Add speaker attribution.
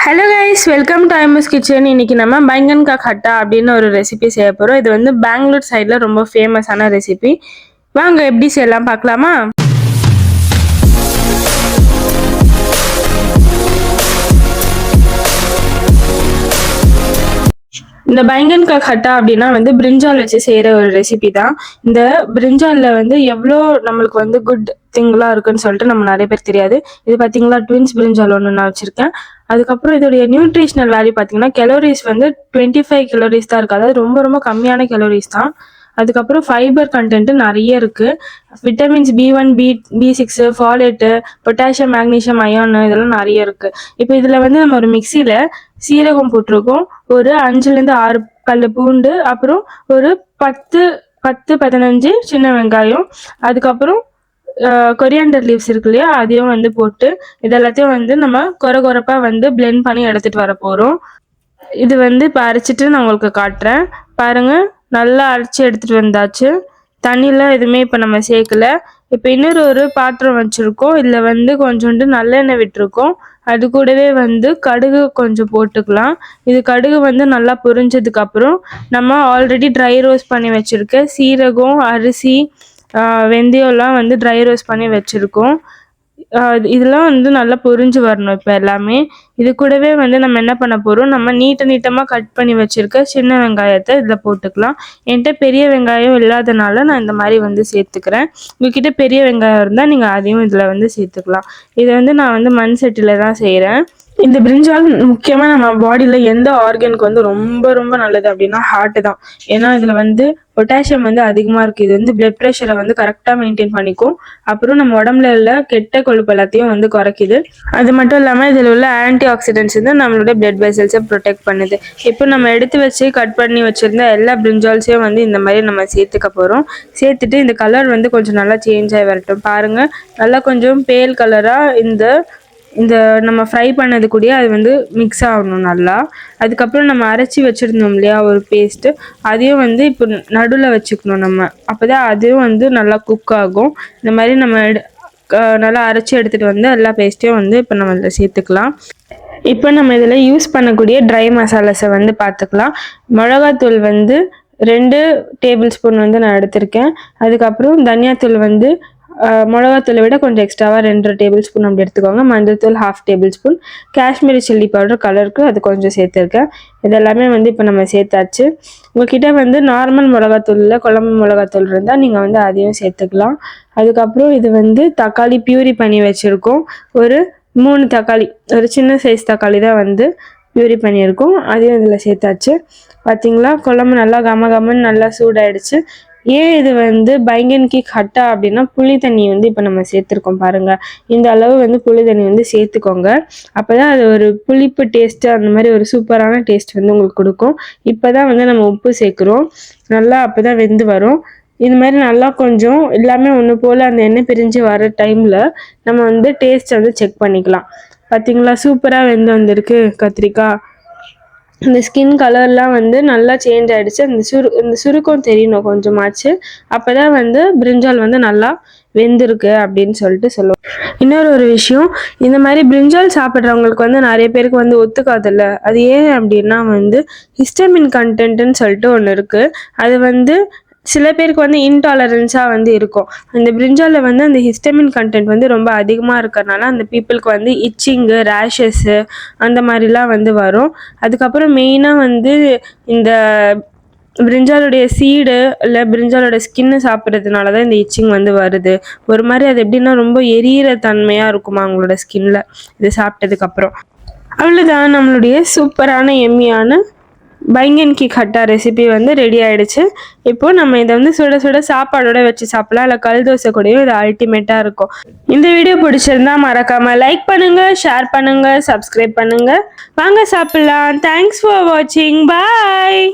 Speaker 1: Hello guys, welcome to ஐமஸ் கிச்சன். இன்னைக்கு நம்ம பைங்கன் கா கட்டா அப்படின்னு ஒரு ரெசிபி செய்ய போகிறோம். இது வந்து பெங்களூர் சைடில் ரொம்ப ஃபேமஸான ரெசிபி. வாங்க எப்படி செய்யலாம் பார்க்கலாமா? இந்த பைங்கன் கா கட்டா அப்படின்னா வந்து பிரிஞ்சால் வச்சு செய்கிற ஒரு ரெசிபி தான். இந்த பிரிஞ்சாலில் வந்து எவ்வளோ நம்மளுக்கு வந்து குட் திங்லாம் இருக்குன்னு சொல்லிட்டு நம்ம நிறைய பேர் தெரியாது. இது பார்த்தீங்களா, ட்வின்ஸ் பிரிஞ்சால் ஒன்று நான் வச்சுருக்கேன். அதுக்கப்புறம் இதோடைய நியூட்ரிஷனல் வேல்யூ பார்த்தீங்கன்னா கெலோரிஸ் வந்து 25 கெலோரிஸ் தான் இருக்குது. அதாவது ரொம்ப ரொம்ப கம்மியான கெலோரிஸ் தான். அதுக்கப்புறம் ஃபைபர் கண்டென்ட் நிறைய இருக்குது. Vitamins B1, B6, folate, potassium, magnesium, iron இதெல்லாம் நிறைய இருக்குது. இப்போ இதில் வந்து நம்ம ஒரு மிக்சியில் சீரகம் போட்டிருக்கோம், ஒரு 5லேருந்து 6 பல்லு பூண்டு, அப்புறம் ஒரு 10-15 சின்ன வெங்காயம், அதுக்கப்புறம் கொரியாண்டர் லீவ்ஸ் இருக்கு இல்லையா, அதையும் வந்து போட்டு இதெல்லாத்தையும் வந்து நம்ம கொரகொரப்பா வந்து பிளெண்ட் பண்ணி எடுத்துட்டு வர போறோம். இது வந்து இப்போ அரைச்சிட்டு நான் உங்களுக்கு காட்டுறேன் பாருங்க. நல்லா அரைச்சி எடுத்துட்டு வந்தாச்சு. தண்ணிலாம் எதுவுமே இப்போ நம்ம சேர்க்கல. இப்போ இன்னொரு ஒரு பாத்திரம் வச்சிருக்கோம். இதில் வந்து கொஞ்சோண்டு நல்லெண்ணெய் விட்டுருக்கோம். அது கூடவே வந்து கடுகு கொஞ்சம் போட்டுக்கலாம். இது கடுகு வந்து நல்லா பொரிஞ்சதுக்கு அப்புறம் நம்ம ஆல்ரெடி ட்ரை ரோஸ்ட் பண்ணி வச்சிருக்க சீரகம், அரிசி, வெந்தயம்லாம் வந்து ட்ரை ரோஸ்ட் பண்ணி வச்சுருக்கோம். இதெல்லாம் வந்து நல்லா பொரிஞ்சு வரணும் இப்போ எல்லாமே. இது கூடவே வந்து நம்ம என்ன பண்ண போகிறோம், நம்ம நீட்டமாக கட் பண்ணி வச்சுருக்க சின்ன வெங்காயத்தை இதில் போட்டுக்கலாம். என்கிட்ட பெரிய வெங்காயம் இல்லாதனால நான் இந்த மாதிரி வந்து சேர்த்துக்கிறேன். உங்ககிட்ட பெரிய வெங்காயம் இருந்தால் நீங்கள் அதையும் இதில் வந்து சேர்த்துக்கலாம். இதை வந்து நான் வந்து மண் சட்டியில் தான் செய்கிறேன். இந்த பிரிஞ்சால் முக்கியமாக நம்ம பாடியில் எந்த ஆர்கனுக்கு வந்து ரொம்ப ரொம்ப நல்லது அப்படின்னா ஹார்ட்டு தான். ஏன்னா இதில் வந்து பொட்டாசியம் வந்து அதிகமாக இருக்குது. இது வந்து பிளட் ப்ரெஷரை வந்து கரெக்டாக மெயின்டைன் பண்ணிக்கும். அப்புறம் நம்ம உடம்புல உள்ள கெட்ட கொழுப்பு எல்லாத்தையும் வந்து குறைக்குது. அது மட்டும் இல்லாமல் இதில் உள்ள ஆன்டி ஆக்சிடென்ட்ஸ் வந்து நம்மளோட பிளட் வெசல்ஸை ப்ரொடெக்ட் பண்ணுது. இப்போ நம்ம எடுத்து வச்சு கட் பண்ணி வச்சுருந்த எல்லா பிரிஞ்சால்ஸையும் வந்து இந்த மாதிரி நம்ம சேர்த்துக்க போகிறோம். சேர்த்துட்டு இந்த கலர் வந்து கொஞ்சம் நல்லா சேஞ்ச் ஆகி வரட்டும். பாருங்கள், நல்லா கொஞ்சம் பேல் கலராக இந்த நம்ம ஃப்ரை பண்ணது கூடயே அது வந்து மிக்ஸ் ஆகணும் நல்லா. அதுக்கப்புறம் நம்ம அரைச்சி வச்சுருந்தோம் இல்லையா ஒரு பேஸ்ட்டு, அதையும் வந்து இப்போ நடுவில் வச்சுக்கணும் நம்ம. அப்போ தான் அதுவும் வந்து நல்லா குக் ஆகும். இந்த மாதிரி நம்ம நல்லா அரைச்சி எடுத்துகிட்டு வந்து எல்லா பேஸ்ட்டையும் வந்து இப்போ நம்ம இதில் சேர்த்துக்கலாம். இப்போ நம்ம இதில் யூஸ் பண்ணக்கூடிய ட்ரை மசாலாஸை வந்து பார்த்துக்கலாம். மிளகாத்தூள் வந்து 2 டேபிள் ஸ்பூன் வந்து நான் எடுத்திருக்கேன். அதுக்கப்புறம் தனியாத்தூள் வந்து மிளகாத்தூளை விட கொஞ்சம் எக்ஸ்ட்ராவாக 2 டேபிள் ஸ்பூன் அப்படி எடுத்துக்கோங்க. மஞ்சள் தூள் 1/2 table spoon, Kashmiri chilli powder கலருக்கு அது கொஞ்சம் சேர்த்துருக்கேன். இதெல்லாமே வந்து இப்போ நம்ம சேர்த்தாச்சு. உங்ககிட்ட வந்து நார்மல் மிளகாத்தூளில் குழம்பு மிளகாத்தூள் இருந்தால் நீங்கள் வந்து அதையும் சேர்த்துக்கலாம். அதுக்கப்புறம் இது வந்து தக்காளி பியூரி பண்ணி வச்சுருக்கோம். ஒரு 3 தக்காளி, ஒரு சின்ன சைஸ் தக்காளி தான் வந்து பியூரி பண்ணியிருக்கோம். அதையும் இதில் சேர்த்தாச்சு. பார்த்தீங்களா, குழம்பு நல்லா கமன்னு நல்லா சூடாயிடுச்சு. ஏன் இது வந்து பைங்கன் கி கட்டா அப்படின்னா புளி தண்ணி வந்து இப்போ நம்ம சேர்த்துருக்கோம் பாருங்கள். இந்த அளவு வந்து புளி தண்ணி வந்து சேர்த்துக்கோங்க. அப்போ தான் அது ஒரு புளிப்பு டேஸ்ட்டு, அந்த மாதிரி ஒரு சூப்பரான டேஸ்ட் வந்து உங்களுக்கு கொடுக்கும். இப்போ தான் வந்து நம்ம உப்பு சேர்க்குறோம். நல்லா அப்போ தான் வெந்து வரும். இது மாதிரி நல்லா கொஞ்சம் எல்லாமே ஒன்று போல் அந்த எண்ணெய் பிரிஞ்சு வர டைமில் நம்ம வந்து டேஸ்ட் வந்து செக் பண்ணிக்கலாம். பார்த்தீங்களா, சூப்பராக வெந்து வந்திருக்கு கத்திரிக்காய். இந்த ஸ்கின் கலர்லாம் வந்து நல்லா சேஞ்ச் ஆகிடுச்சு. இந்த சுருக்கம் தெரியணும் கொஞ்சமாச்சு. அப்போ தான் வந்து பிரிஞ்சால் வந்து நல்லா வெந்திருக்கு அப்படின்னு சொல்லிட்டு சொல்லுவோம். இன்னொரு விஷயம், இந்த மாதிரி பிரிஞ்சால் சாப்பிட்றவங்களுக்கு வந்து நிறைய பேருக்கு வந்து ஒத்துக்காதில்ல. அது ஏன் அப்படின்னா வந்து ஹிஸ்டமின் கண்டென்ட்னு சொல்லிட்டு ஒன்று இருக்குது. அது வந்து சில பேருக்கு வந்து இன்டாலரன்ஸாக வந்து இருக்கும். அந்த பிரிஞ்சாலில் வந்து அந்த ஹிஸ்டமின் கண்டென்ட் வந்து ரொம்ப அதிகமாக இருக்கிறனால அந்த பீப்புளுக்கு வந்து இச்சிங்கு, ரேஷஸ்ஸு அந்த மாதிரிலாம் வந்து வரும். அதுக்கப்புறம் மெயினாக வந்து இந்த பிரிஞ்சாலுடைய சீடு இல்லை பிரிஞ்சாலோட ஸ்கின்னு சாப்பிட்றதுனால தான் இந்த இச்சிங் வந்து வருது. ஒரு மாதிரி அது எப்படின்னா ரொம்ப எரியிற தன்மையாக இருக்குமா அவங்களோட ஸ்கின்ல இது சாப்பிட்டதுக்கப்புறம். அவ்வளோதான், நம்மளுடைய சூப்பரான எம்மியான பைங்கன் கி கட்டா ரெசிபி வந்து ரெடி ஆகிடுச்சு. இப்போது நம்ம இதை வந்து சுட சுட சாப்பாடோட வச்சு சாப்பிடலாம், இல்லை கல் தோசை கூடயும் இது அல்டிமேட்டாக இருக்கும். இந்த வீடியோ பிடிச்சிருந்தா மறக்காமல் லைக் பண்ணுங்கள், ஷேர் பண்ணுங்கள், சப்ஸ்கிரைப் பண்ணுங்கள். வாங்க சாப்பிட்லாம். தேங்க்ஸ் ஃபார் வாட்சிங். பாய்.